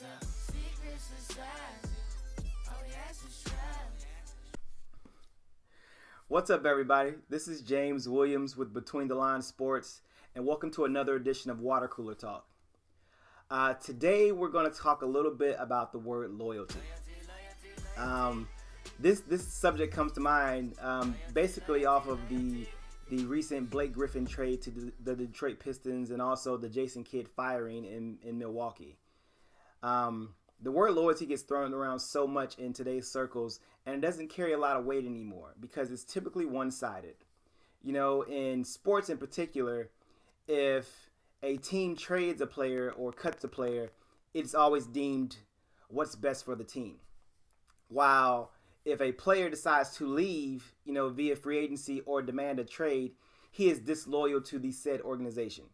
some secret society. Oh yes, it's true. What's up, everybody? This is James Williams with Between the Lines Sports, and welcome to another edition of Water Cooler Talk. Today, we're going to talk a little bit about the word loyalty. This subject comes to mind basically off of the recent Blake Griffin trade to the Detroit Pistons and also the Jason Kidd firing in Milwaukee. The word loyalty gets thrown around so much in today's circles, and it doesn't carry a lot of weight anymore because it's typically one-sided. You know, in sports in particular, if a team trades a player or cuts a player, it's always deemed what's best for the team. While if a player decides to leave, you know, via free agency or demand a trade, he is disloyal to the said organization.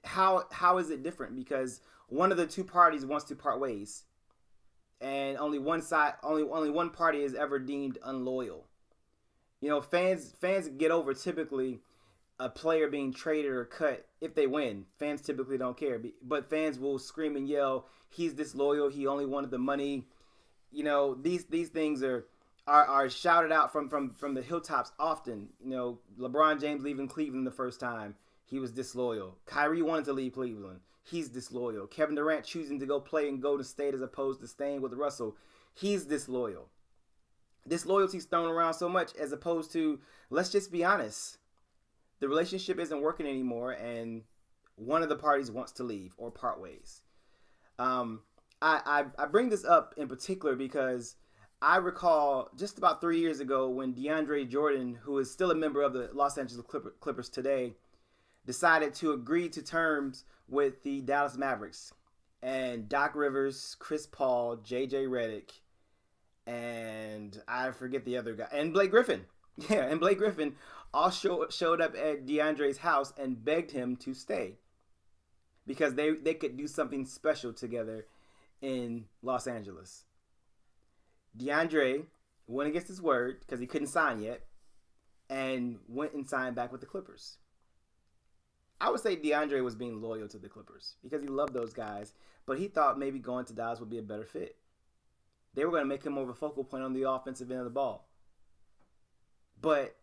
How is it different? Because one of the two parties wants to part ways, and only one party is ever deemed unloyal. You know, fans get over typically a player being traded or cut if they win. Fans typically don't care, but fans will scream and yell, "He's disloyal. He only wanted the money." You know, these things are shouted out from the hilltops often. You know, LeBron James leaving Cleveland the first time, he was disloyal. Kyrie wanted to leave Cleveland. He's disloyal. Kevin Durant choosing to go play in Golden State as opposed to staying with Russell, he's disloyal. Disloyalty's thrown around so much as opposed to, let's just be honest, the relationship isn't working anymore and one of the parties wants to leave or part ways. I bring this up in particular because I recall just about 3 years ago when DeAndre Jordan, who is still a member of the Los Angeles Clippers today, decided to agree to terms with the Dallas Mavericks. And Doc Rivers, Chris Paul, JJ Redick, and I forget the other guy, and Blake Griffin. Yeah, and Blake Griffin all showed up at DeAndre's house and begged him to stay because they could do something special together in Los Angeles. DeAndre went against his word because he couldn't sign yet and went and signed back with the Clippers. I would say DeAndre was being loyal to the Clippers because he loved those guys, but he thought maybe going to Dallas would be a better fit. They were going to make him more of a focal point on the offensive end of the ball. But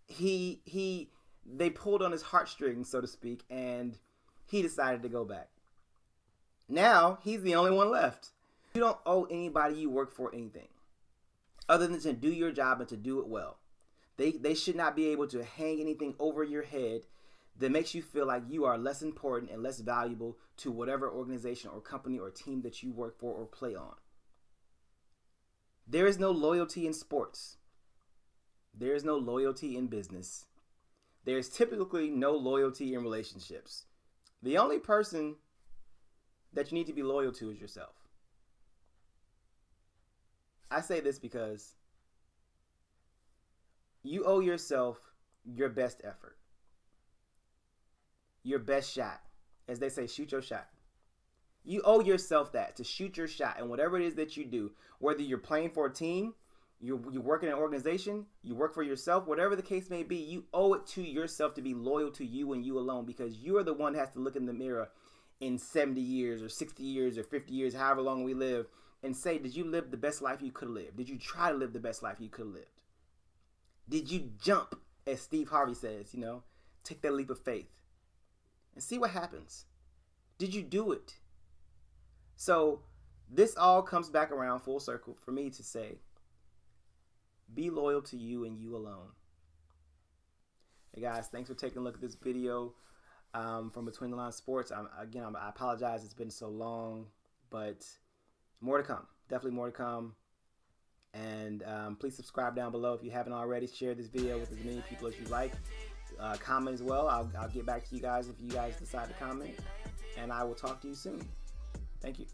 they pulled on his heartstrings, so to speak, and he decided to go back. Now, he's the only one left. You don't owe anybody you work for anything other than to do your job and to do it well. They should not be able to hang anything over your head that makes you feel like you are less important and less valuable to whatever organization or company or team that you work for or play on. There is no loyalty in sports. There is no loyalty in business. There is typically no loyalty in relationships. The only person that you need to be loyal to is yourself. I say this because you owe yourself your best effort. Your best shot. As they say, shoot your shot. You owe yourself that, to shoot your shot. And whatever it is that you do, whether you're playing for a team, you work in an organization, you work for yourself, whatever the case may be, you owe it to yourself to be loyal to you and you alone, because you are the one that has to look in the mirror in 70 years or 60 years or 50 years, however long we live, and say, did you live the best life you could live? Did you try to live the best life you could have lived? Did you jump, as Steve Harvey says, you know, take that leap of faith and see what happens? Did you do it? So this all comes back around full circle for me to say, be loyal to you and you alone. Hey guys, thanks for taking a look at this video from Between the Lines Sports. I apologize it's been so long, but more to come. Definitely more to come. And please subscribe down below if you haven't already. Share this video with as many people as you like. Comment as well. I'll get back to you guys if you guys decide to comment. And I will talk to you soon. Thank you.